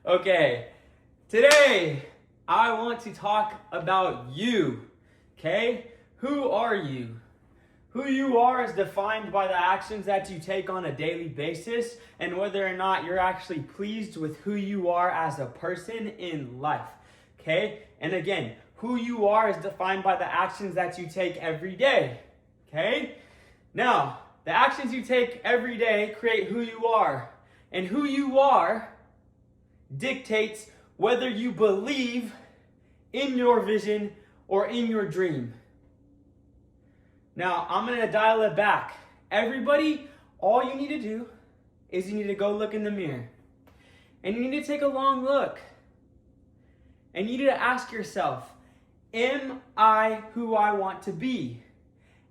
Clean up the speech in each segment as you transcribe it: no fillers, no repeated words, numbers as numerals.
Okay, today I want to talk about you. Okay? Who are you? Who you are is defined by the actions that you take on a daily basis and whether or not you're actually pleased with who you are as a person in life. Okay? And again, who you are is defined by the actions that you take every day. Okay? Now, the actions you take every day create who you are. And who you are dictates whether you believe in your vision or in your dream. Now, I'm going to dial it back. Everybody, all you need to do is you need to go look in the mirror. And you need to take a long look. And you need to ask yourself, am I who I want to be?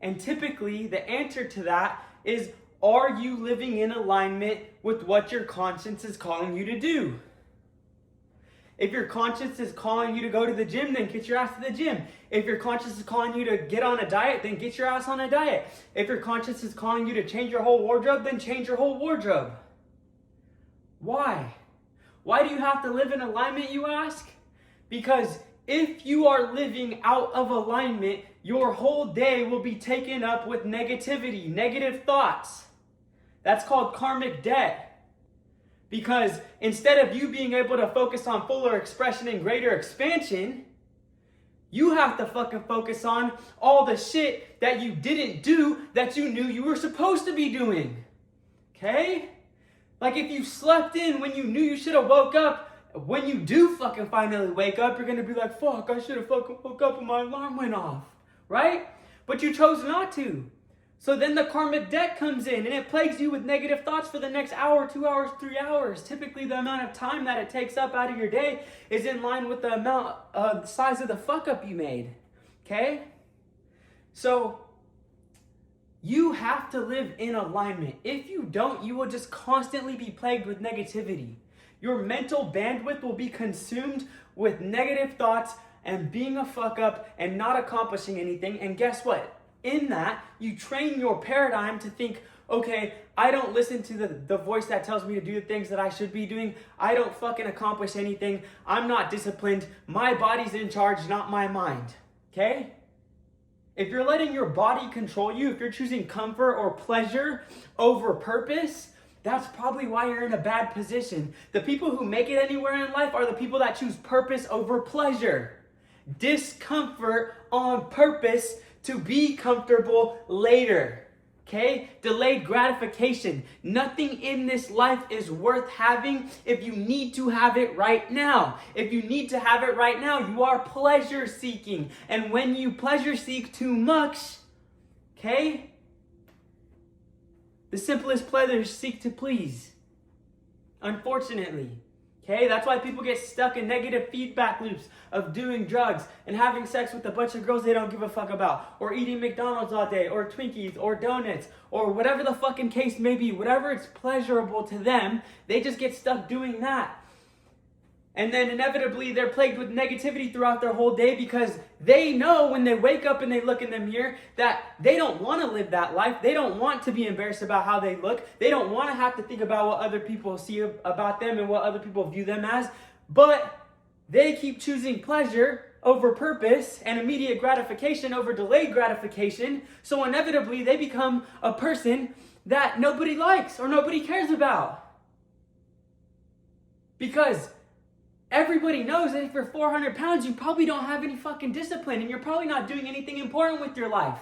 And typically, the answer to that is, are you living in alignment with what your conscience is calling you to do? If your conscience is calling you to go to the gym, then get your ass to the gym. If your conscience is calling you to get on a diet, then get your ass on a diet. If your conscience is calling you to change your whole wardrobe, then change your whole wardrobe. Why? Why do you have to live in alignment, you ask? Because if you are living out of alignment, your whole day will be taken up with negativity, negative thoughts. That's called karmic debt. Because instead of you being able to focus on fuller expression and greater expansion, you have to fucking focus on all the shit that you didn't do that you knew you were supposed to be doing. Okay? Like if you slept in when you knew you should have woke up, when you do fucking finally wake up, you're gonna be like, fuck, I should have fucking woke up when my alarm went off. Right? But you chose not to. So then the karmic debt comes in and it plagues you with negative thoughts for the next hour, 2 hours, 3 hours. Typically the amount of time that it takes up out of your day is in line with the amount, size of the fuck up you made. Okay? So you have to live in alignment. If you don't, you will just constantly be plagued with negativity. Your mental bandwidth will be consumed with negative thoughts and being a fuck up and not accomplishing anything. And guess what? In that, you train your paradigm to think, okay, I don't listen to the voice that tells me to do the things that I should be doing. I don't fucking accomplish anything. I'm not disciplined. My body's in charge, not my mind. Okay? If you're letting your body control you, if you're choosing comfort or pleasure over purpose, that's probably why you're in a bad position. The people who make it anywhere in life are the people that choose purpose over pleasure. Discomfort on purpose to be comfortable later. Okay? Delayed gratification. Nothing in this life is worth having if you need to have it right now. If you need to have it right now, you are pleasure seeking. And when you pleasure seek too much, okay? The simplest pleasures seek to please. Unfortunately. Okay, that's why people get stuck in negative feedback loops of doing drugs and having sex with a bunch of girls they don't give a fuck about, or eating McDonald's all day, or Twinkies, or donuts, or whatever the fucking case may be. Whatever it's pleasurable to them, they just get stuck doing that. And then inevitably they're plagued with negativity throughout their whole day because they know when they wake up and they look in the mirror that they don't want to live that life. They don't want to be embarrassed about how they look. They don't want to have to think about what other people see about them and what other people view them as. But they keep choosing pleasure over purpose and immediate gratification over delayed gratification. So inevitably they become a person that nobody likes or nobody cares about. Because everybody knows that if you're 400 pounds, you probably don't have any fucking discipline and you're probably not doing anything important with your life.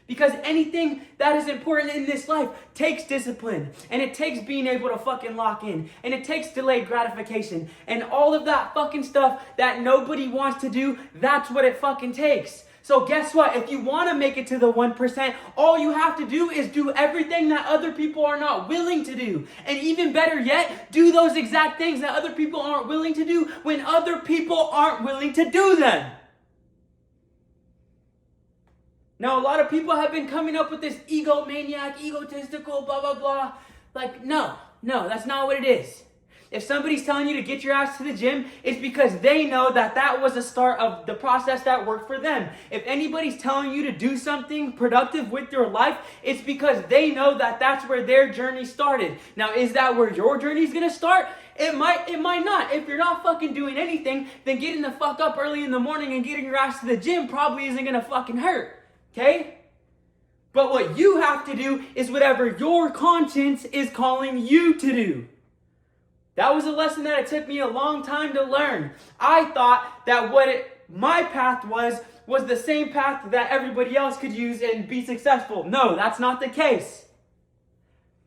Because anything that is important in this life takes discipline and it takes being able to fucking lock in and it takes delayed gratification and all of that fucking stuff that nobody wants to do, that's what it fucking takes. So guess what? If you want to make it to the 1%, all you have to do is do everything that other people are not willing to do. And even better yet, do those exact things that other people aren't willing to do when other people aren't willing to do them. Now, a lot of people have been coming up with this egomaniac, egotistical, blah, blah, blah. Like, no, that's not what it is. If somebody's telling you to get your ass to the gym, it's because they know that that was the start of the process that worked for them. If anybody's telling you to do something productive with your life, it's because they know that that's where their journey started. Now, is that where your journey's gonna start? It might not. If you're not fucking doing anything, then getting the fuck up early in the morning and getting your ass to the gym probably isn't gonna fucking hurt. Okay? But what you have to do is whatever your conscience is calling you to do. That was a lesson that it took me a long time to learn. I thought that my path was the same path that everybody else could use and be successful. No, that's not the case.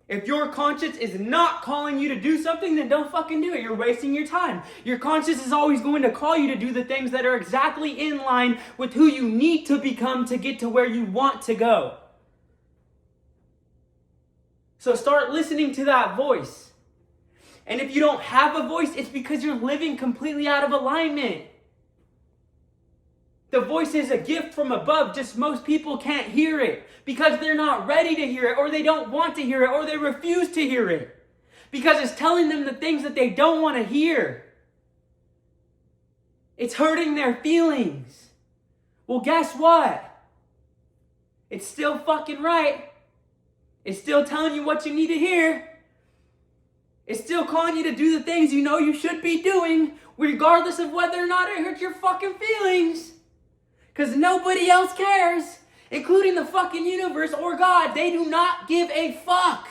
If your conscience is not calling you to do something, then don't fucking do it. You're wasting your time. Your conscience is always going to call you to do the things that are exactly in line with who you need to become to get to where you want to go. So start listening to that voice. And if you don't have a voice, it's because you're living completely out of alignment. The voice is a gift from above, just most people can't hear it because they're not ready to hear it, or they don't want to hear it, or they refuse to hear it because it's telling them the things that they don't want to hear. It's hurting their feelings. Well, guess what? It's still fucking right. It's still telling you what you need to hear. It's still calling you to do the things you know you should be doing, regardless of whether or not it hurts your fucking feelings. Because nobody else cares, including the fucking universe or God. They do not give a fuck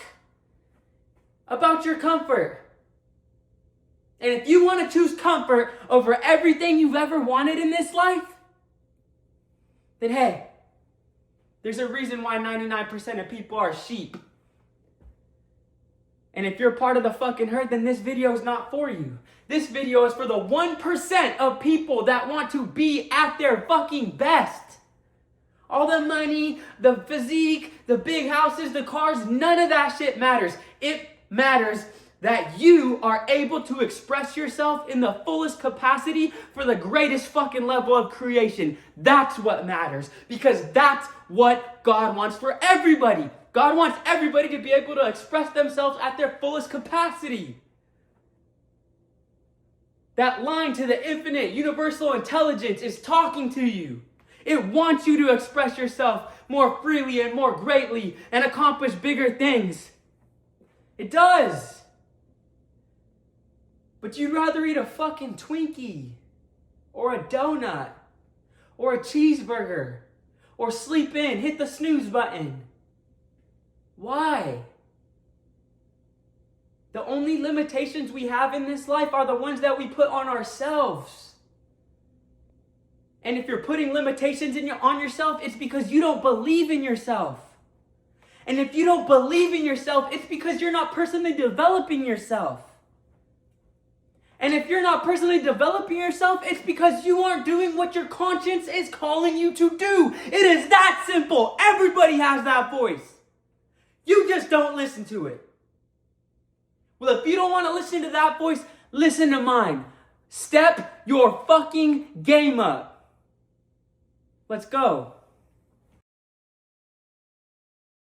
about your comfort. And if you want to choose comfort over everything you've ever wanted in this life, then hey, there's a reason why 99% of people are sheep. And if you're part of the fucking herd, then this video is not for you. This video is for the 1% of people that want to be at their fucking best. All the money, the physique, the big houses, the cars, none of that shit matters. It matters that you are able to express yourself in the fullest capacity for the greatest fucking level of creation. That's what matters, because that's what God wants for everybody. God wants everybody to be able to express themselves at their fullest capacity. That line to the infinite universal intelligence is talking to you. It wants you to express yourself more freely and more greatly and accomplish bigger things. It does. But you'd rather eat a fucking Twinkie or a donut or a cheeseburger or sleep in, hit the snooze button. Why? The only limitations we have in this life are the ones that we put on ourselves. And if you're putting limitations on yourself, it's because you don't believe in yourself. And if you don't believe in yourself, it's because you're not personally developing yourself. And if you're not personally developing yourself, it's because you aren't doing what your conscience is calling you to do. It is that simple. Everybody has that voice. You just don't listen to it. Well, if you don't want to listen to that voice, listen to mine. Step your fucking game up. Let's go.